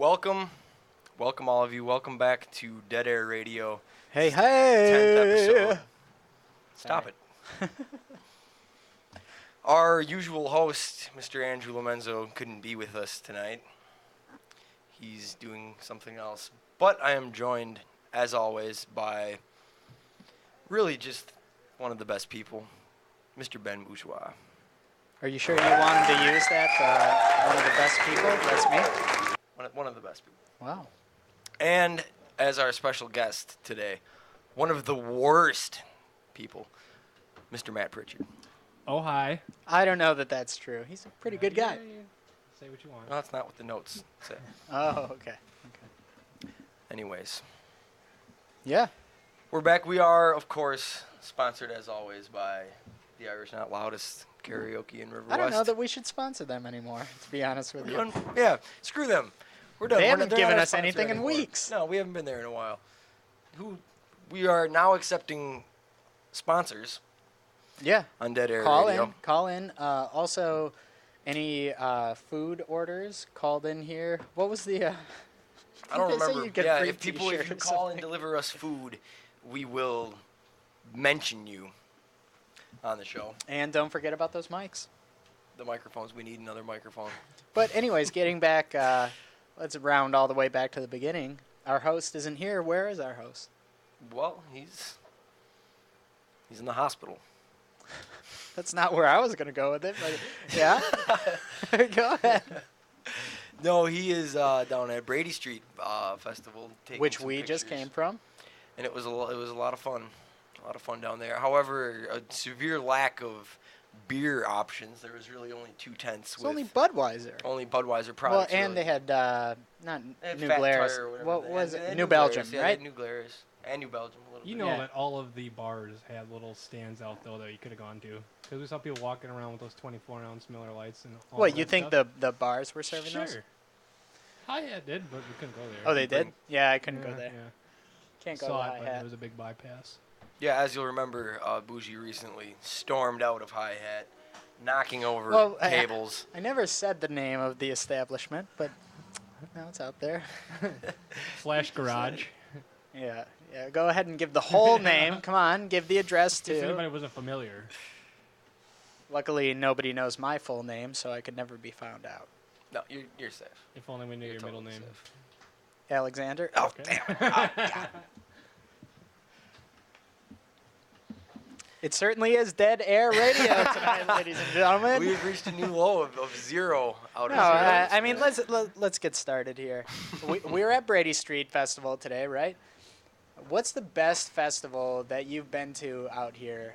welcome all of you. Welcome back to Dead Air Radio. Hey, 10th hey! episode. Stop it. Our usual host, Mr. Andrew Lomenzo, couldn't be with us tonight. He's doing something else. But I am joined, as always, by really just one of the best people, Mr. Ben Bourgeois. Are you sure you wanted to use that? One of the best people? That's me? One of the best people. Wow. And as our special guest today, one of the worst people, Mr. Matt Pritchard. Oh, hi. I don't know that that's true. He's a pretty good guy. Yeah. Say what you want. No, that's not what the notes say. Oh, okay. Anyways, Yeah. we're back. We are, of course, sponsored as always by the Irish Not Loudest Karaoke in River I don't West. know that we should sponsor them anymore, to be honest with you. Yeah, screw them. We're done. They We're haven't they're not given our us sponsor anything in anymore. weeks. No, we haven't been there in a while. We are now accepting sponsors Yeah. on Dead Air Call Radio. in. Call in. Also, any food orders called in here. What was the... I don't They say remember. you'd get Yeah, free if you t-shirt or call and something. deliver us food, we will mention you on the show. And don't forget about those mics. The microphones, we need another microphone. But anyways, getting back, let's round all the way back to the beginning. Our host isn't here. Where is our host? Well, he's in the hospital. That's not where I was going to go with it, but yeah. Go ahead. No, he is down at Brady Street Festival, taking Which some we just pictures. came from. And it was a lot of fun. A lot of fun down there. However, a severe lack of beer options. There was really only two tents It's with only Budweiser. only Budweiser Well, products. and really. they had, not They had New Fat Glarus. Tire or whatever. What They was had- they it? had New Glarus. Belgium, Yeah, they right? had New Glarus and New Belgium a little You bit. know Yeah. that all of the bars had little stands out, though, that you could have gone to. Because we saw people walking around with those 24-ounce Miller Lights and all What, that you think stuff. the bars were serving Sure. those? Hi-Hat did, but we couldn't go there. Oh, they did? Bring- Yeah, I couldn't Yeah, go there. Yeah. Can't go Saw to it, the but Hi-Hat. it was a big bypass. Yeah, as you'll remember, Bougie recently stormed out of Hi-Hat, knocking over Well, tables. I never said the name of the establishment, but now it's out there. Flash Garage. Yeah, go ahead and give the whole name. Come on, give the address If too. anybody wasn't familiar. Luckily, nobody knows my full name, so I could never be found out. No, you're safe. If only we knew You're your middle totally name. safe. Alexander? Oh, Okay. damn it. Oh, God. It certainly is Dead Air Radio tonight, ladies and gentlemen. We've reached a new low of zero out No, of zero. I mean, let's get started here. We're at Brady Street Festival today, right? What's the best festival that you've been to out here?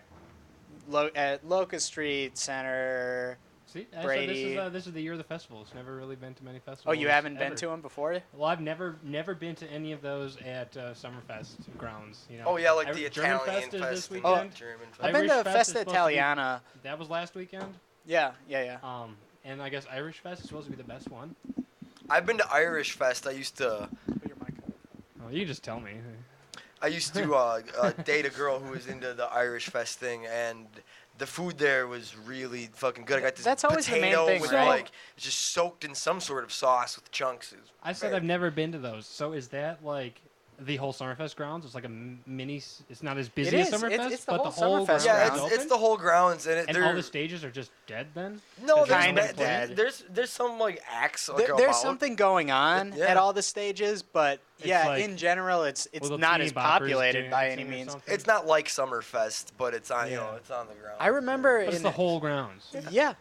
At Locust Street Center. See, I Brady. said this is the year of the festivals. Never really been to many festivals. Oh, you haven't been ever. to them before? Well, I've never been to any of those at Summerfest grounds. You know. Oh, yeah, like Every- the German Italian Fest is fest. this and weekend. the German fest. I've been Irish to Fest is Festa supposed to be- Italiana. That was last weekend. Yeah. And I guess Irish Fest is supposed to be the best one. I've been to Irish Fest. I used to Put your mic up. Oh, you can just tell me. date a girl who was into the Irish Fest thing, and the food there was really fucking good. I got this That's always the main potato thing, with right? like it's just soaked in some sort of sauce with chunks. It was I said very- I've never been to those. So is that like the whole Summerfest grounds? It's like a mini. It's not as busy It as is. Summerfest, It's the but whole the whole Summerfest grounds Yeah, grounds. is it's open? the whole grounds, and And all the stages are just dead then. no, Is there's, it Kind of ma- dead. there's some like acts. Like, There's about- something going on Yeah. at all the stages, but It's yeah, like in general, it's little not teeny as boppers populated by any dancing or means. something. It's not like Summerfest, but it's on Yeah. it's on the ground. I remember But it's in the whole grounds. yeah.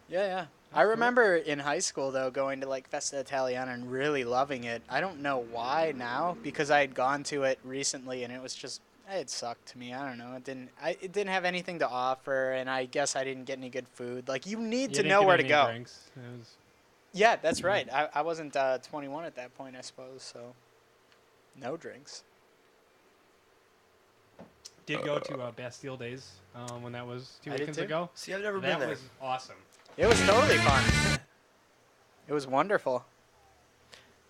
I remember in high school though going to like Festa Italiana and really loving it. I don't know why now because I had gone to it recently and it was just it sucked to me. I don't know. It didn't have anything to offer, and I guess I didn't get any good food. Like you need You to didn't know get where to any go. drinks. It was- Yeah, that's right. I wasn't 21 at that point, I suppose. So no drinks. Did go to Bastille Days when that was two I did weekends too. ago. See, I've never That been there. was awesome. It was totally fun. It was wonderful.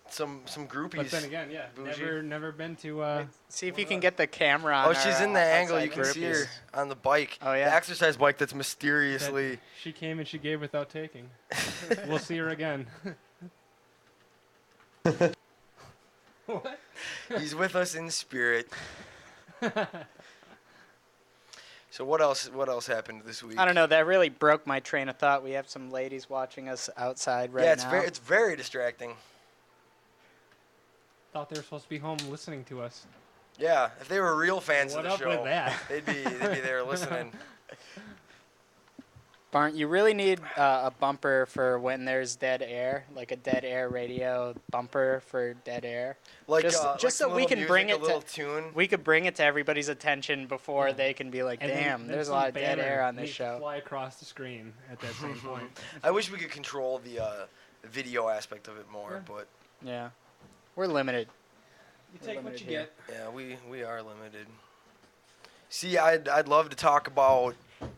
Some groupies. But then again, yeah, Bougie. never been to. See if you can get the camera on. Oh, she's our, in the angle. You outside can see her groupies. on the bike. Oh, yeah. The exercise bike that's that mysteriously. she came and she gave without taking. We'll see her again. What? He's with us in spirit. So what else? What else happened this week? I don't know. That really broke my train of thought. We have some ladies watching us outside right Yeah, it's now. very distracting. Thought they were supposed to be home listening to us. Yeah, if they were real fans What of the up show, with that? they'd be there listening. Barn, you really need a bumper for when there's dead air, like a dead air radio bumper for dead air. Like Just like so some we little can bring music, it a little to tune. we could bring it to everybody's attention before Yeah. they can be like, And then- damn, then there's a some lot of dead banner air on this needs to show. Fly across the screen at that same point. I wish we could control the video aspect of it more, Yeah. but Yeah, we're limited. You We're take what limited you here. get. yeah, we are limited. See, I'd love to talk about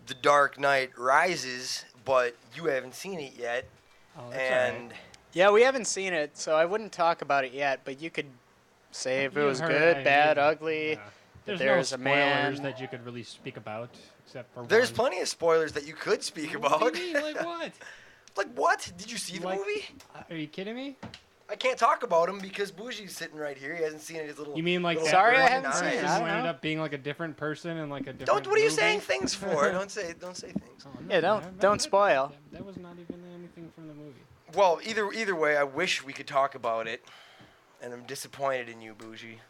The Dark Knight Rises, but you haven't seen it yet, Oh, that's and Yeah, we haven't seen it, so I wouldn't talk about it yet. But you could say if it You was heard- good, bad, yeah. ugly. Yeah. There's there's no a spoilers man- that you could really speak about, except for there's one. plenty of spoilers that you could speak What about. do you mean? Like what? Like what? Did you see the Like- movie? Are you kidding me? I can't talk about him because Bougie's sitting right here. He hasn't seen it. His little. You mean like little that Sorry, I red haven't eyes. seen it. person I who don't ended know. up being like a different person in like a different Don't. What are you movie? saying things for? Don't say things. Oh, Yeah, don't spoil. That was not even anything from the movie. Well, either way, I wish we could talk about it, and I'm disappointed in you, Bougie.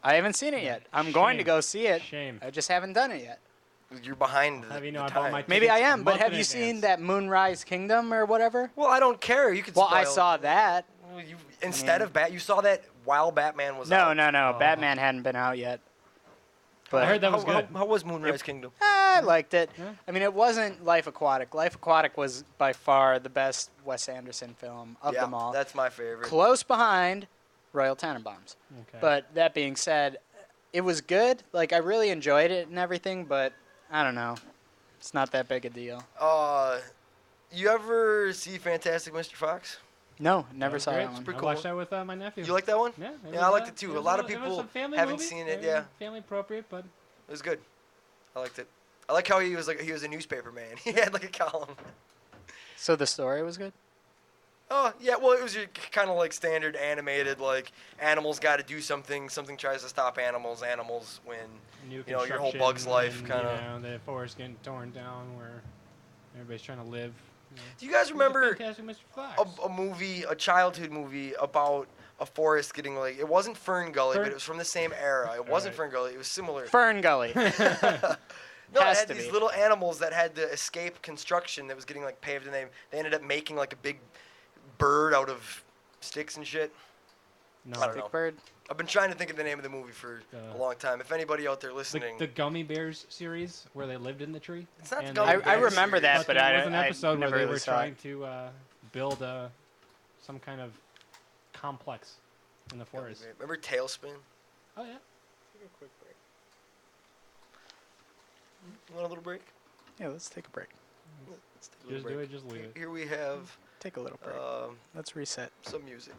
I haven't seen it yet. I'm going to Shame. go see it. Shame. I just haven't done it yet. You're behind Have you the know I time. bought my Maybe I tickets am, but month have in you seen advance. that Moonrise Kingdom or whatever? Well, I don't care. You could. Well, I spoil- saw that. Well, instead of you saw that while Batman was No, out. no, Oh. Batman hadn't been out yet. I But heard that was how, good. How was Moonrise Kingdom? I liked it. Yeah. I mean, it wasn't Life Aquatic. Life Aquatic was by far the best Wes Anderson film of Yeah, them all. that's my favorite. Close behind Royal Tenenbaums. Okay. But that being said, it was good. Like, I really enjoyed it and everything, but I don't know. It's not that big a deal. You ever see Fantastic Mr. Fox? No, That never was saw great. that one. pretty I cool. watched that with my nephew. You like that one? Yeah, it Yeah, I was, liked it too. was A lot of it was people a family haven't movie, seen it, very yeah. Family appropriate, but It was good. I liked it. I like how he was a newspaper man. He had like a column. So the story was good? Oh yeah, well it was your kind of like standard animated like animals got to do something. Something tries to stop animals. Animals win. new You know, your whole construction Bug's Life and, kinda- You know, the forest getting torn down where everybody's trying to live. You know. Do you guys It was a remember Fantastic Mr. Fox? a movie, a childhood movie about a forest getting like it wasn't Fern Gully, but Fern- it was from the same era. It wasn't Alright. Fern Gully. It was similar. Fern Gully. No, it Has had to these be. little animals that had to escape construction that was getting like paved, and they ended up making like a big bird out of sticks and shit. no, I don't know. Big Bird. I've been trying to think of the name of the movie for a long time. If anybody out there the, listening, the Gummy Bears series where they lived in the tree. It's not the And Gummy they- Bears I remember series. that, but there I was an I episode where never they really were saw trying it. to build some kind of complex in the forest. Remember Tailspin? Oh yeah. You want a little break? Yeah, let's take a break. Let's take a little Just break. do it. Just leave it. Here we have Take a little break. Let's reset. some music.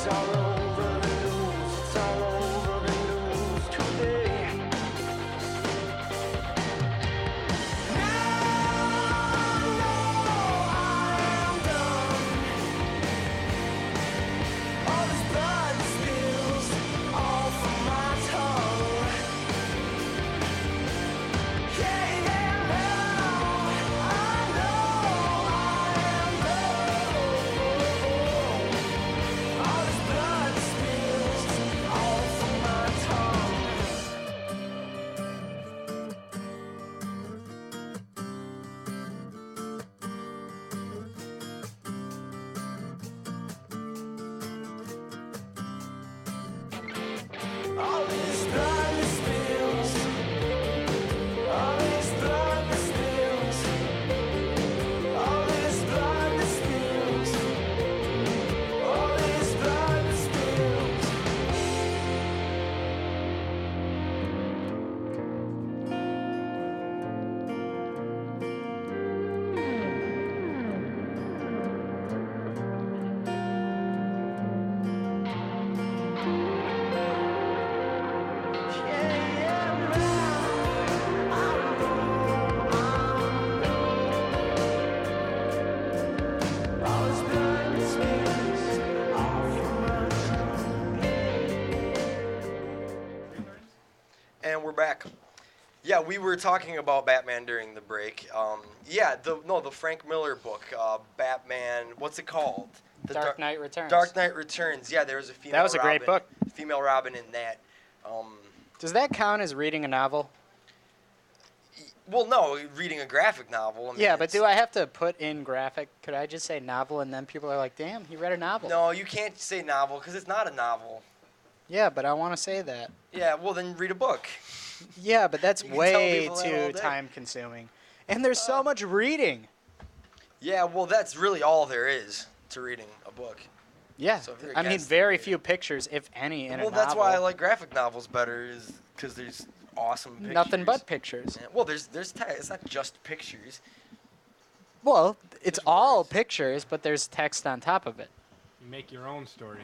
It's all over the news. It's all over the news today. All this blood that spills, all this blood that spills, all this blood that spills, all this blood that spills. All this blood that spills, all from my tongue. And we're back. Yeah, we were talking about Batman during the break. The Frank Miller book, Batman. What's it called? The Dark Knight Returns. Dark Knight Returns. Yeah, there was a female. That was a great book. Female Robin in that. Does that count as reading a novel? Well, no, reading a graphic novel. I mean, Yeah, but it's- do I have to put in graphic? Could I just say novel and then people are like, damn, he read a novel? No, you can't say novel because it's not a novel. Yeah, but I want to say that. Yeah, well then read a book. Yeah, but that's You can tell way people that all too day. time consuming. And there's so much reading. Yeah, well that's really all there is to reading a book. Yeah. So if you're I mean, against very it, few pictures, if any, in a Well, novel. that's why I like graphic novels better, is because there's awesome pictures. Nothing but pictures. Yeah, well, there's text. It's not just pictures. Well, it's There's all words. pictures, but there's text on top of it. You make your own story.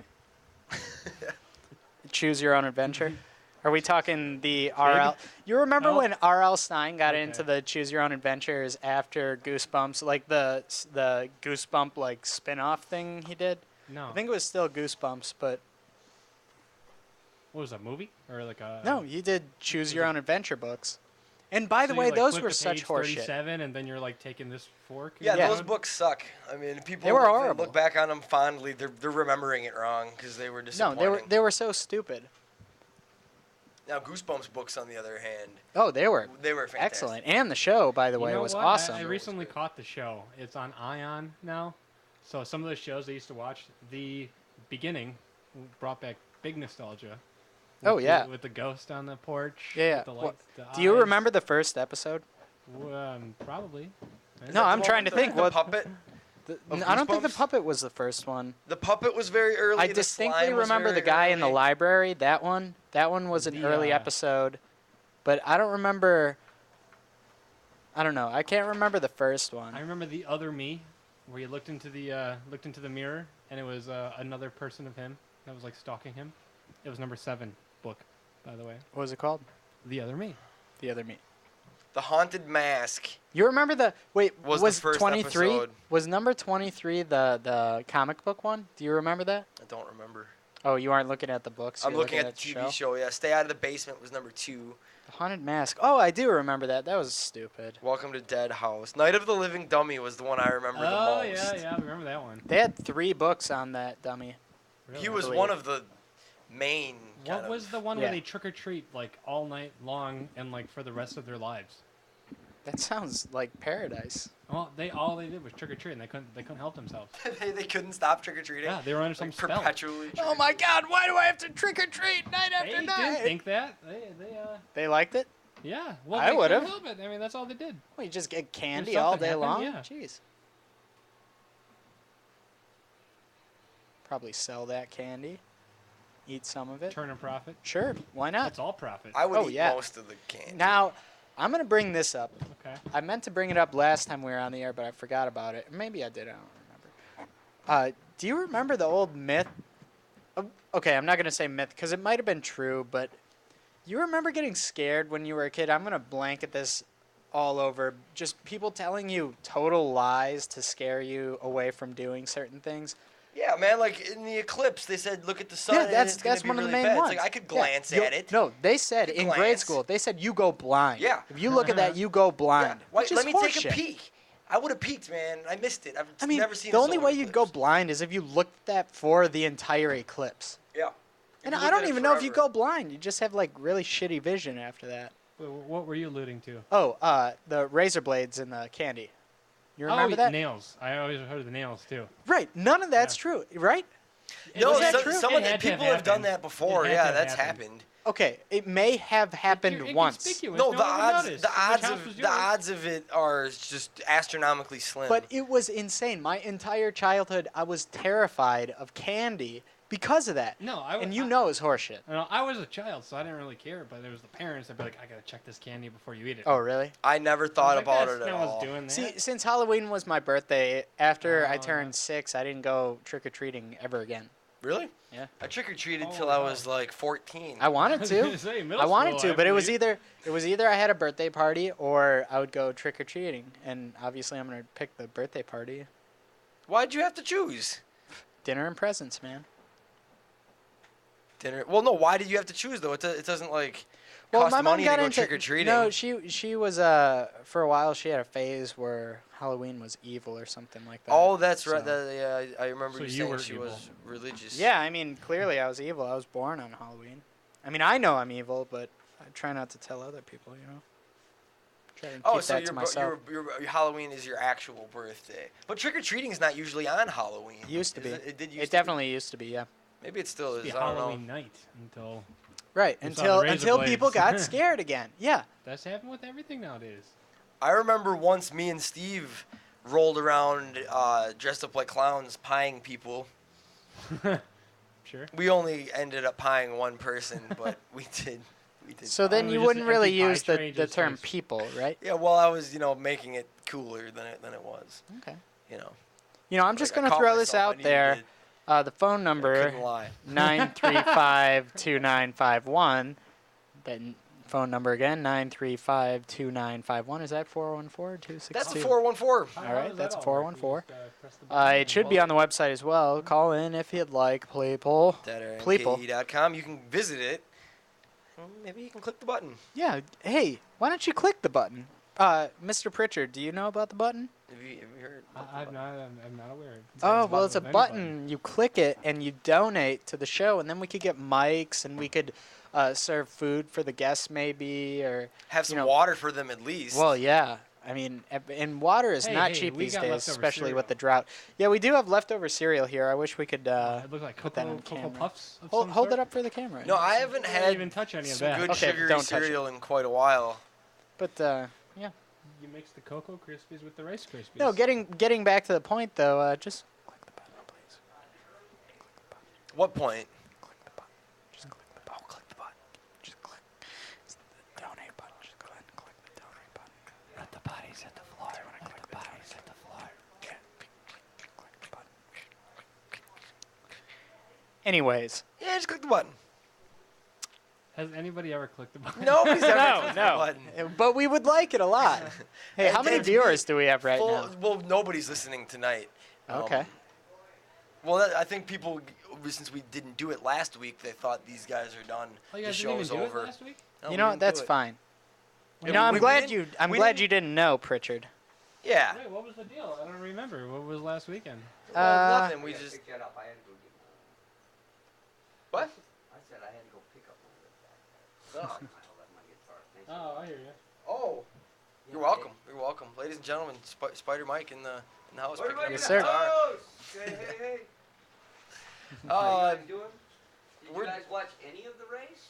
Choose your own adventure. Are we talking the RL? You remember No. when R.L. Stein got Okay. into the Choose Your Own Adventures after Goosebumps, like the Goosebump like spin-off thing he did? No. I think it was still Goosebumps, but What was that, movie? Or like a... no, he did Choose was Your it- Own Adventure books. And by the So you, way, like, those flip were to such page horseshit. 37, and then you're like taking this fork. Yeah, Yeah. those books suck. I mean, people They were if horrible. look back on them fondly. They're remembering it wrong because they were No, disappointing. they were so stupid. Now, Goosebumps books, on the other hand, Oh, they were fantastic. excellent. And the show, by the You way, know was what? awesome. I recently caught the show. It's on Ion now. So some of the shows I used to watch, the beginning brought back big nostalgia. Oh, With yeah. with the ghost on the porch. Yeah, with the yeah. lights, the Do you eyes. remember the first episode? Probably. No, I'm The one trying with to think The what- puppet. I don't think the Goosebumps? puppet was the first one. The puppet was very early. I the distinctly slime was remember the very guy in the early. library. That one was an The, early episode, but I don't remember. I don't know. I can't remember the first one. I remember the other me, where you looked into the mirror, and it was another person of him that was like stalking him. It was number 7 book, by the way. What was it called? The other me. The other me. The Haunted Mask. You remember the wait? Was Was the first 23? episode. Was number 23 the comic book one? Do you remember that? I don't remember. Oh, you aren't looking at the books. I'm you're looking at the TV show. Yeah, Stay Out of the Basement was number 2. The Haunted Mask. Oh, I do remember that. That was stupid. Welcome to Dead House. Night of the Living Dummy was the one I remember the Oh most. yeah, I remember that one. They had 3 books on that dummy. Really? He was believe. one of the main. What kind was of- the one Yeah. where they trick or treat like all night long and like for the rest of their lives? That sounds like paradise. Well, all they did was trick or treat, and they couldn't help themselves. they couldn't stop trick or treating. Yeah, they were under some like spell. perpetually. Oh my God! Why do I have to trick or treat night They after didn't night? think that. They liked it. Yeah. Well, I they couldn't would've. help it. I mean, that's all they did. Well, you just get candy something all day happened, long. yeah. Jeez. Probably sell that candy. Eat some of it. Turn a profit. Sure. Why not? That's all profit. I would Oh, eat yeah. most of the candy. Now, I'm gonna bring this up. Okay. I meant to bring it up last time we were on the air, but I forgot about it. Maybe I did. I don't remember. Do you remember the old myth Okay, I'm not gonna say myth because it might have been true, but you remember getting scared when you were a kid? I'm gonna blanket this all over. Just people telling you total lies to scare you away from doing certain things. Yeah, man. Like in the eclipse, they said, "Look at the sun, Yeah, and that's it's gonna that's be one of the really main bad." ones. It's like I could Yeah, glance you'll- at it. No, they said could in grade glance. school. They said you go blind. Yeah. If you look at that, you go blind. Yeah. Why, Which is let me take a horseshit. peek. I would have peeked, man. I missed it. I've I mean, never seen the a only solar way you'd go eclipse. blind is if you looked at that for the entire eclipse. Yeah. And You I looked don't at it even know if you forever. go blind. You just have like really shitty vision after that. What were you alluding to? Oh, the razor blades in the candy. You remember that? Nails. I always heard of the nails too. Right. None of that's true, right? No, Was that some, true? some It of the had to have people have done happened. that before. It had to Yeah, have that's happened. happened. Okay, it may have happened You're once. inconspicuous. No, No the one would odds, notice. the Which odds house was of the yours? odds of it are just astronomically slim. But it was insane. My entire childhood, I was terrified of candy because of that. No, And you know it's horseshit. No, I was a child, so I didn't really care. But it was the parents that'd be like, "I gotta check this candy before you eat it." Oh, really? I never I was thought like, about "That's it at no one's all. doing that." See, since Halloween was my birthday, after I Oh, turned 6, I didn't go trick-or-treating ever again. Really? Yeah. I trick or treated Oh, till I wow. was like 14. I wanted was to. gonna say, middle I wanted school, to, I but it was believe. either I had a birthday party or I would go trick or treating, and obviously I'm gonna pick the birthday party. Why'd you have to choose Dinner and presents, man. dinner? Well, no. Why did you have to choose though? It doesn't like Well, cost my mom money got to go into trick or treating. No, she was for a while she had a phase where Halloween was evil or something like that. Oh, that's right. So- Yeah, I remember So you you saying were she evil. was religious. Yeah, I mean clearly I was evil. I was born on Halloween. I mean I know I'm evil, but I try not to tell other people. You know. Try to Oh, keep so that to myself. your Halloween is your actual birthday, but trick or treating is not usually on Halloween. Used to Is be. It did used It to definitely used to be. Yeah. Be? Maybe it still It'd is. be I don't know. Halloween night until Right. You saw Until the razor until people blades. got scared again. Yeah. that's happening with everything nowadays. I remember once me and Steve rolled around dressed up like clowns, pieing people. Sure. We only ended up pieing one person, but we did. So Oh, then it was you just wouldn't an really empty pie use tray the and just term face. people, right? Yeah, well, I was, making it cooler than it was. Okay. You know. You know, I'm just Like, I gonna caught throw this myself, I out needed there. it. The phone I number couldn't lie. 935-2951. That phone number again 935-2951. Is that 414 or 262? That's a 414. How All right, does that's that a all work? You 414. just, press the button It should be on the website as well. Call in if you'd like, people. People. DatterMKE.com. You can visit it. Maybe you can click the button. Yeah. Hey, why don't you click the button? Mr. Pritchard, do you know about the button? Have you heard? I'm not aware. Oh, well, it's a Any button. You click it and you donate to the show, and then we could get mics and we could serve food for the guests, maybe, or Have some know- water for them at least. well, yeah. I mean, and water is Hey, not hey, cheap we these got days, leftover especially with cereal. the drought. Yeah, we do have leftover cereal here. I wish we could It looked like put that on Cocoa camera. Puffs. Of hold some hold sort. it up for the camera. no, I haven't I didn't had even touch any of some that. good Okay, sugary don't touch it. cereal in quite a while. But yeah. You mix the Cocoa Krispies with the Rice Krispies. No, getting back to the point though. Just click the button, please. What point? Click the button. Just click the Oh, button. click the button. Just click. It's the donate button. Just go ahead and click the donate button. Let the bodies hit the floor. Do you wanna click the bodies hit the floor. Yeah. Click the button. Anyways. Yeah, just click the button. Has anybody ever clicked the button? Nobody's ever No, clicked no. the button. But we would like it a lot. Hey, how And many then viewers do we have right Full- now? Well, nobody's listening tonight. Okay. Well, I think people, since we didn't do it last week, they thought these guys are done. Oh, you The guys didn't even show's do over. it last week? No, You we know, didn't that's do it. fine. Yeah, You know, I'm we glad didn't- you we glad didn't- you didn't know, Pritchard. Yeah. Wait, what was the deal? I don't remember. What was last weekend? Well, nothing. We I just. picked that up. I had to go get What? I said I had to go pick up one of the backpacks. I left my guitar. Thanks. Oh, I hear you. Oh. Yeah, You're welcome. You're welcome, ladies and gentlemen. Spider Mike in the house. What picking up about Yes, his sir. guitar. Hey, hey, hey. Uh, How you guys doing? Did you we're- guys watch any of the race?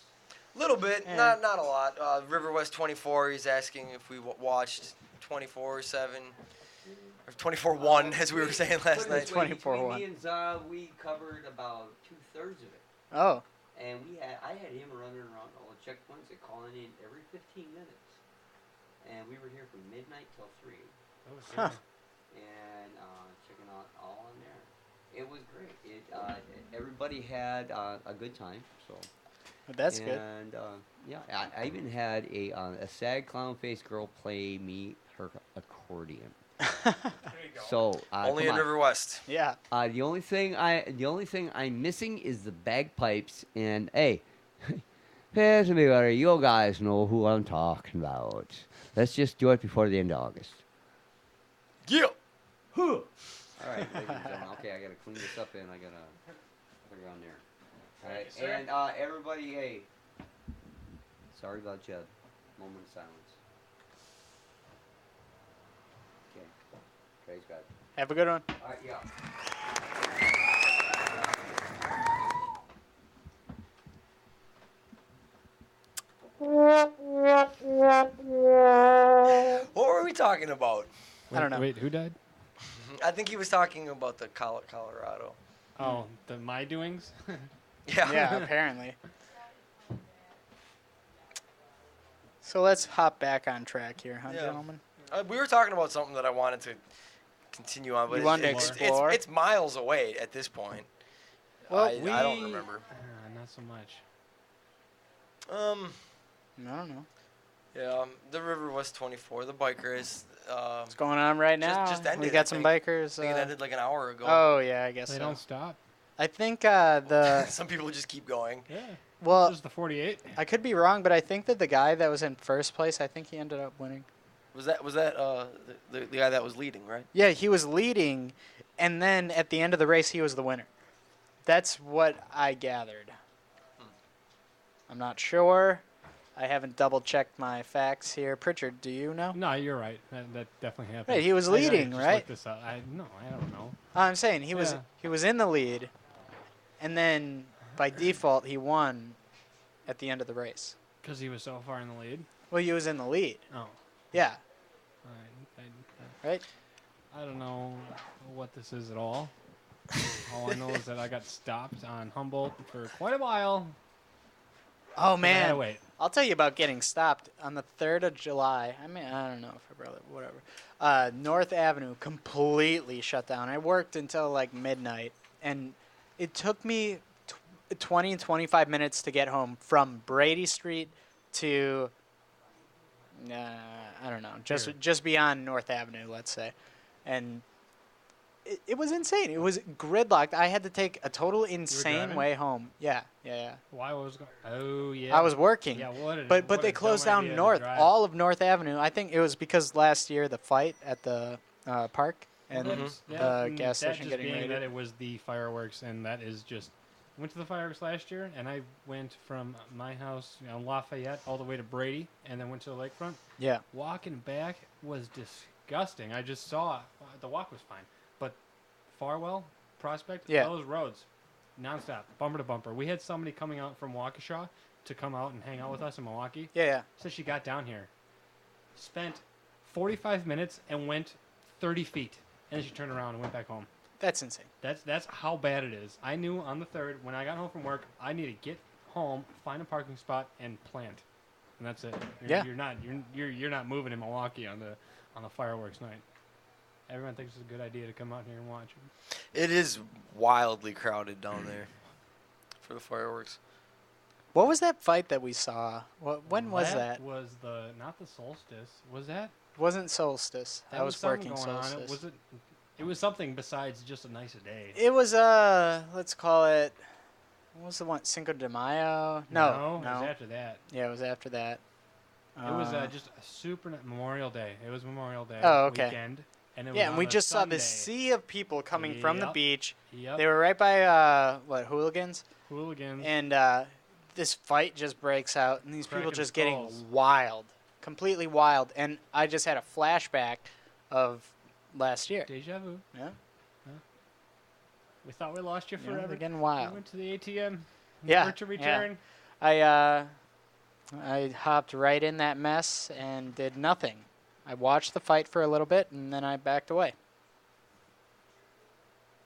Little bit, Yeah. not a lot. River West 24. He's asking if we watched 24/7 or 24/1, as we were saying last Put it night. this way, 24/1. between me and Zara, we covered about 2/3 of it. Oh, And I had him running around all the checkpoints and calling in every 15 minutes. And we were here from midnight till 3. Oh, Huh. sure. And checking out all on there. it was great. Everybody had a good time. So. But that's good. And yeah, I even had a sad clown faced girl play me her accordion. There you go. So Only come in on. River West. Yeah. The only thing I'm missing is the bagpipes. And hey, here's everybody. You guys know who I'm talking about. Let's just do it before the end of August. Yeah. All right, ladies and gentlemen. Okay, I gotta clean this up and I gotta put it on there. All right, Thank you, sir. and everybody, hey, sorry about Jed. Moment of silence. Okay, praise God. Have a good one. All right, yeah. What were we talking about? I don't know. Wait, who died? I think he was talking about the Colorado. Oh, my doings. Yeah. Yeah, apparently. So let's hop back on track here, huh, Yeah. gentlemen? We were talking about something that I wanted to continue on, but You wanted to it's, explore? it's miles away at this point. Well, I don't remember. Not so much. I don't know. Yeah, the River West 24, the bike race. What's going on right now? Just ended, we I got some think. bikers. I think it ended like an hour ago. Oh yeah, I guess They so. don't stop. I think the Some people just keep going. Yeah. well, This is the 48. I could be wrong, but I think that the guy that was in first place, I think he ended up winning. Was that the guy that was leading, right? Yeah, he was leading, and then at the end of the race, he was the winner. That's what I gathered. I'm not sure. I haven't double checked my facts here. Pritchard, do you know? No, you're right. That definitely happened. Right, he was I leading, just right? looked this up. I don't know. I'm saying he was Yeah. in the lead, and then by default he won at the end of the race. Because he was so far in the lead. Well, he was in the lead. Oh. Yeah, I right. I don't know what this is at all. All I know is that I got stopped on Humboldt for quite a while. Oh and I had to man, wait. I'll tell you about getting stopped on the 3rd of July. I mean, I don't know if I brought it, whatever. North Avenue completely shut down. I worked until like midnight, and it took me 20 and 25 minutes to get home from Brady Street to I don't know, Here. just beyond North Avenue, let's say, and it was insane. It was gridlocked. I had to take a total insane driving? way home. Yeah. Why was going? Oh yeah. I was working. Yeah. What? But they closed down north, all of North Avenue. I think it was because last year the fight at the park and the gas station just getting being raided. that it was the fireworks, and that is just. Went to the fireworks last year, and I went from my house, Lafayette, all the way to Brady, and then went to the lakefront. Yeah. Walking back was disgusting. I just saw the walk was fine, but Farwell, Prospect, Yeah. those roads, nonstop, bumper to bumper. We had somebody coming out from Waukesha to come out and hang out with us in Milwaukee. Yeah. So she got down here, spent 45 minutes, and went 30 feet, and then she turned around and went back home. That's insane. That's how bad it is. I knew on the 3rd when I got home from work, I need to get home, find a parking spot, and plant, and that's it. Yeah. You're not moving in Milwaukee on the fireworks night. Everyone thinks it's a good idea to come out here and watch them. It is wildly crowded down there for the fireworks. What was that fight that we saw? When was that? Was not the solstice? Was that? Wasn't solstice. That I was something working going on. solstice. It was something besides just a nice day. It was let's call it. What was the one? Cinco de Mayo? No. It was after that. Yeah, it was after that. It was just a super Memorial Day. It was Memorial Day Oh, okay. weekend. And it was Yeah, and on we a just saw Sunday. this sea of people coming from the Yep. beach. Yep. They were right by Hooligans. and this fight just breaks out, and these people Cracking just getting skulls. wild, completely wild. And I just had a flashback of last year. Deja vu. Yeah, We thought we lost you yeah, forever. they're getting We wild. went to the ATM. Yeah, Never to return. I hopped right in that mess and did nothing. I watched the fight for a little bit, and then I backed away.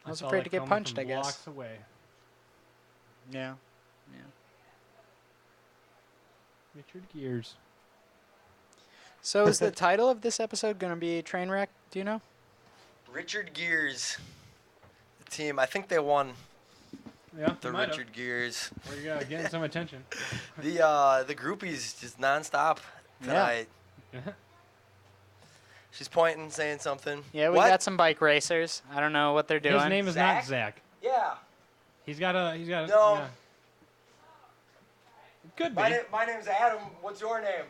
I was saw afraid that to get coming punched, from I guess. blocks away. Yeah. Richard Gears. So is the title of this episode going to be Trainwreck? Do you know? Richard Gere's. team. I think they won Yeah, the might have. Richard Gears. We're getting some attention. The groupies just nonstop tonight. Yeah. She's pointing, saying something. Yeah, we What? got some bike racers. I don't know what they're doing. His name is Zach? not Zach. Yeah. He's got a. No. Yeah. Could be. My name's Adam. What's your name?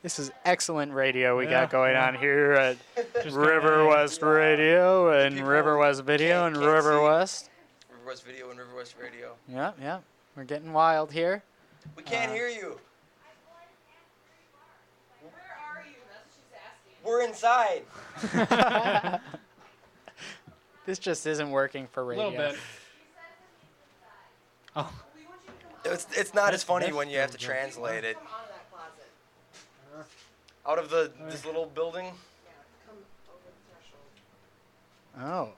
This is excellent radio we Yeah, got going yeah. on here at Just River kinda- West Radio and People River West Video and can't River see. West. River West Video and River West Radio. Yeah, yeah. We're getting wild here. We can't hear you. Where are you? That's what she's asking. We're inside. This just isn't working for A radio. little bit. Oh. We want you to come It's not as That's- funny that's when you have to still good. translate it. out of that closet. Out of this little building. Yeah, come over the threshold. Oh.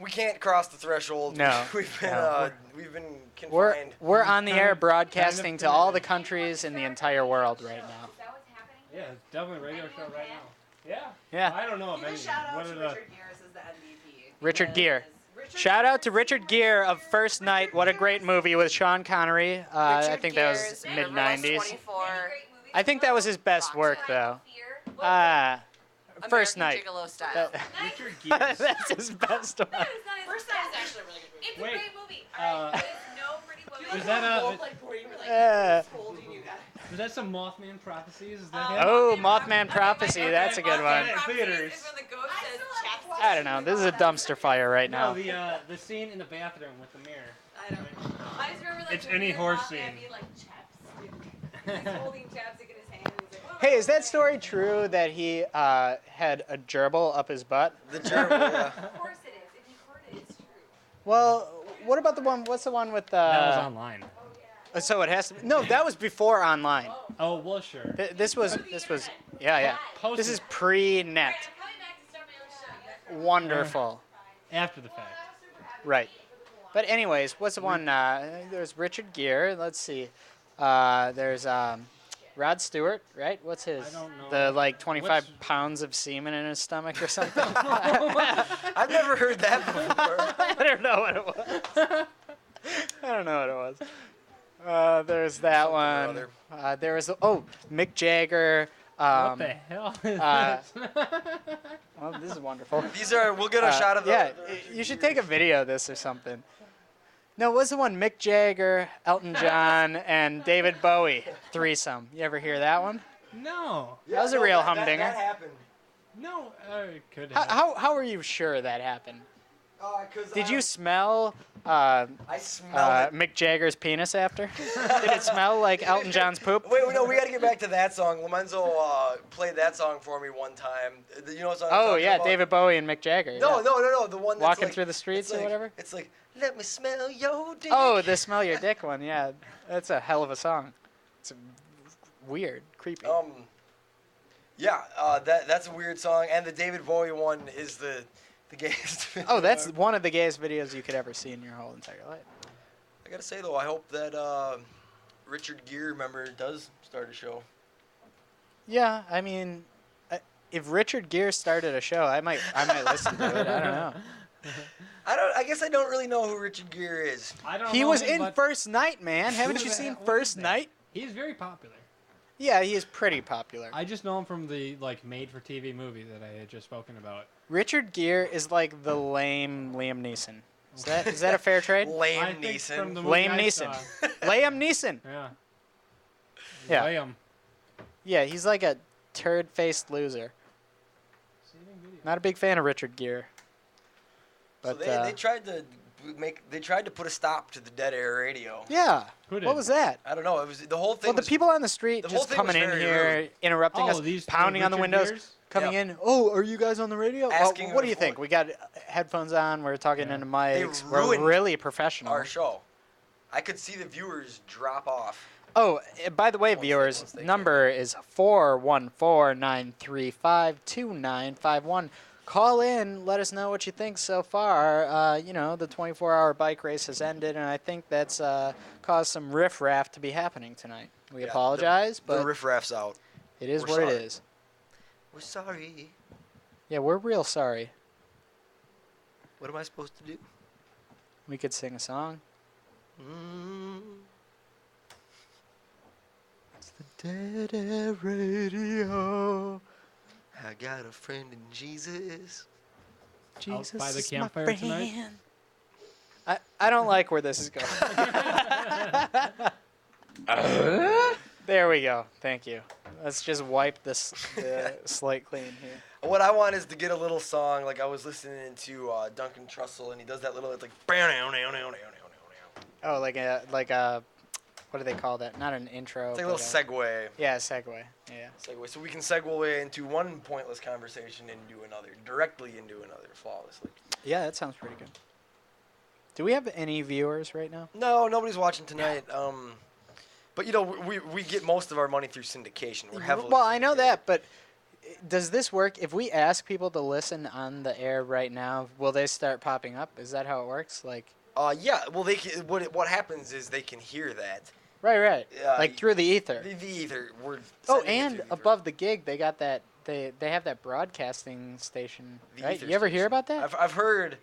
We can't cross the threshold. No, We've been no. we've been We're confined. we're on the Kind air of- broadcasting kind of to all the committed. countries in the entire world right now. Is that what's happening? Yeah, it's definitely a radio show right now. Yeah. Yeah. I don't know if Give a anything. shout out What to are the? Richard Gears as the MVP. Richard because Gere. Richard Shout out to Gere's Richard Gere of First Night. What a great movie with Sean Connery. I Richard think that was Gere's mid River West 90s. 24. I think that was his best work though. American First Night. Gigolo style. That- Richard Gere. That's his best one. First Night is actually a really good movie. It's Wait, a great movie. uh, Alright, there's no pretty women. Was that a? Holding you guys. Was that some Mothman prophecies? Is that Oh, him? Oh, Mothman Mothman Prophecy. That's a good one. Okay. Theaters. Is when the ghost says chapstick. I don't know. This is a dumpster fire right No, now. the scene in the bathroom with the mirror. I don't know. I just remember like It's the any weird horse Mothman scene. being like chapstick. He's holding chapstick in his hand. And he's like, Hey, is that story true that he had a gerbil up his butt? The gerbil. Yeah. Of course it is. If you've heard it, it's true. Well, what about the one? What's the one with That was online. So it has to. No, that was before online. Oh well, sure. This was. Yeah. Post This is it pre-net. Alright, I'm coming back to start my own show. Wonderful. after the fact. Right. But anyways, what's the one? There's Richard Gere. Let's see. There's Rod Stewart, right? What's his? I don't know. The like 25 What's- pounds of semen in his stomach or something. I've never heard that before. I don't know what it was. I don't know what it was. There's that Something or one. other. There was Mick Jagger. What the hell is uh, this? Well, this is wonderful. These are. We'll get a shot of the. Yeah, the you should take a video of this or something. No, what was the one? Mick Jagger, Elton John, and David Bowie threesome. You ever hear that one? No, That was a real That humdinger. happened. no, it could How, have. how are you sure that happened? 'Cause Did I- you smell I smelled it. Mick Jagger's penis after? Did it smell like Elton John's poop? Wait, no, we got to get back to that song. Lomenzo played that song for me one time. You know what song I'm Oh talking yeah, about? David Bowie and Mick Jagger. No, yeah. no. The one that's Walking like, through the streets it's or like- whatever? It's like, let me smell your dick. Oh, the smell your dick one. Yeah, that's a hell of a song. It's weird, creepy. Yeah, that's a weird song. And the David Bowie one is the gayest. Oh, that's one of the gayest videos you could ever see in your whole entire life. I gotta say though, I hope that Richard Gere member does start a show. Yeah, I mean, if Richard Gere started a show, I might listen to it. I don't know. I guess I don't really know who Richard Gere is. I don't He know was him, in but First Night, man. Haven't Who you the seen hell- what is First that? Night? He's very popular. Yeah, he is pretty popular. I just know him from the made-for-TV movie that I had just spoken about. Richard Gere is like the lame Liam Neeson. Is that a fair trade? Lame I think from the Neeson. movie Liam I Neeson. saw. Liam Neeson. Yeah. Yeah. Liam. Yeah, he's like a turd-faced loser. Not a big fan of Richard Gere. So But they tried to put a stop to the dead air radio. yeah, Who did? what was that? I don't know. It was the whole thing. Well, the was- people on the street the whole just thing coming was in very here, rude. interrupting us, These pounding on the Richard windows, Gere's? coming Yeah. in. Oh, are you guys on the radio? Well, Asking what on do you the think? phone. We got headphones on. We're talking Yeah. into mics. We're ruined really professional. Our show. I could see the viewers drop off. Oh, by the way, Once they- viewers, once they number is 414-935-2951. Call in, let us know what you think so far. The 24-hour bike race has ended, and I think that's caused some riffraff to be happening tonight. We Yeah, apologize, The but riffraff's out. it is we're what it sorry. is. We're sorry. Yeah, we're real sorry. What am I supposed to do? We could sing a song. It's the Dead Air Radio. I got a friend in Jesus. Jesus by the is my campfire tonight? friend. I don't like where this is going. There we go. Thank you. Let's just wipe the slate clean here. What I want is to get a little song, like I was listening to Duncan Trussell, and he does that little, it's like, Oh, like a what do they call that? Not an intro. it's like a but little segue. Yeah, segue. Yeah. Segue. So we can segue into one pointless conversation into another, directly into another, flawlessly. Yeah, that sounds pretty good. Do we have any viewers right now? No, nobody's watching tonight. But you know, we get most of our money through syndication. We're heavily. Well, I know syndicated. that, but does this work? If we ask people to listen on the air right now, will they start popping up? Is that how it works? Like. Yeah. Well, they can, what happens is they can hear that. Right. Like through the ether. The ether. We're Oh, sending it and through the ether. above the gig, they got that. They have that broadcasting station, The right? ether You ever hear station. about that? I've heard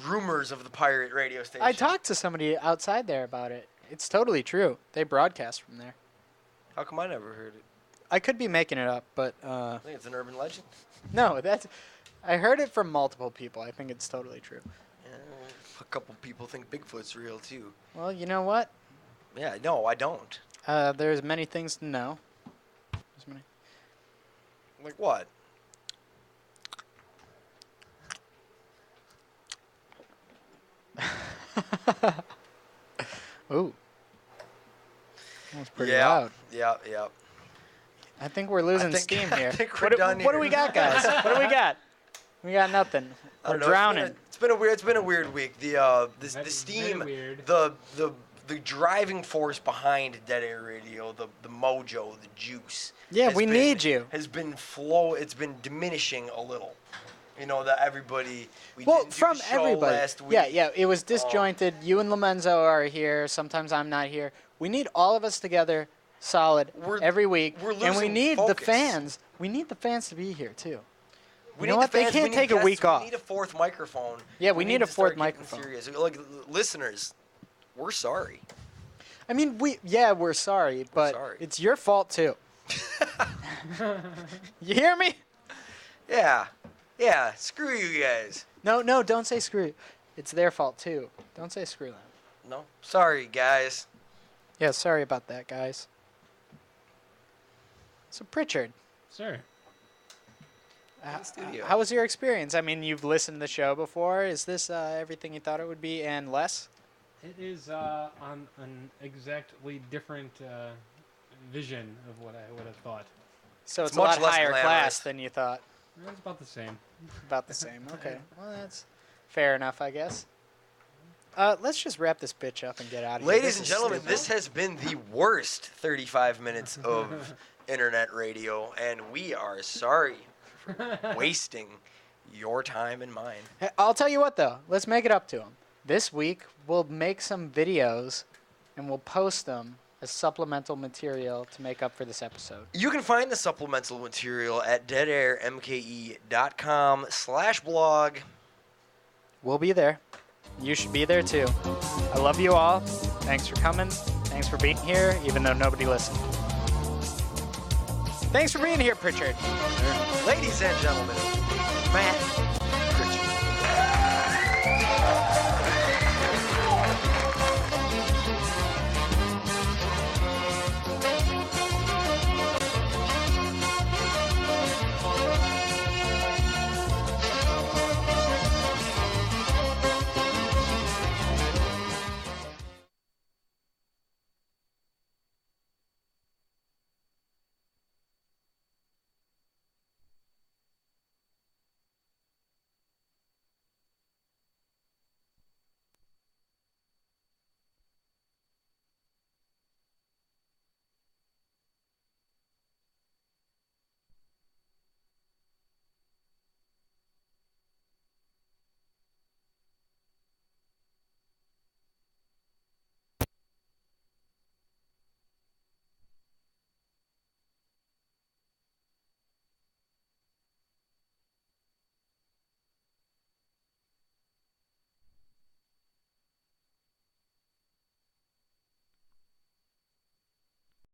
rumors of the pirate radio station. I talked to somebody outside there about it. It's totally true. They broadcast from there. How come I never heard it? I could be making it up, but I think it's an urban legend. no, I heard it from multiple people. I think it's totally true. Yeah, a couple people think Bigfoot's real too. Well, you know what? Yeah, no, I don't. There's many things to know. There's many. Like what? Ooh. That was pretty yeah, loud. Yeah. I think we're losing think- steam I here. think we're What done do we here. got, guys? What do we got? We got nothing. I We're don't know, drowning. It's been a weird week. The Very steam, weird. the driving force behind Dead Air Radio, the mojo, the juice. Yeah, we need you. Has been It's been diminishing a little. You know that everybody. We Well, didn't do from the show everybody. last week. Yeah. It was disjointed. You and Lomenzo are here. Sometimes I'm not here. We need all of us together, solid, every week. we're And we losing need the focus. fans. We need the fans to be here too. We You know need what? the They fans, can't we need take a guests, week off. We need a fourth microphone. Yeah, we need a to fourth start getting microphone. Serious. Like listeners, we're sorry. I mean, we're sorry, but sorry. it's your fault too. You hear me? Yeah. Screw you guys. No, don't say screw you. It's their fault too. Don't say screw them. No, sorry guys. Yeah, sorry about that, guys. So Pritchard, Sir. studio. how was your experience? I mean, you've listened to the show before. Is this everything you thought it would be and less? It is on an exactly different vision of what I would have thought. So It's it's a lot much less higher glamorous. class than you thought. It's about the same. About the same. Okay. Well, that's fair enough, I guess. Let's just wrap this bitch up and get out of here. Ladies This and is gentlemen, stupid. this has been the worst 35 minutes of internet radio, and we are sorry for wasting your time and mine. Hey, I'll tell you what, though. Let's make it up to them. This week, we'll make some videos, and we'll post them as supplemental material to make up for this episode. You can find the supplemental material at deadairmke.com/blog. We'll be there. You should be there, too. I love you all. Thanks for coming. Thanks for being here, even though nobody listened. Thanks for being here, Pritchard. Ladies and gentlemen, Matt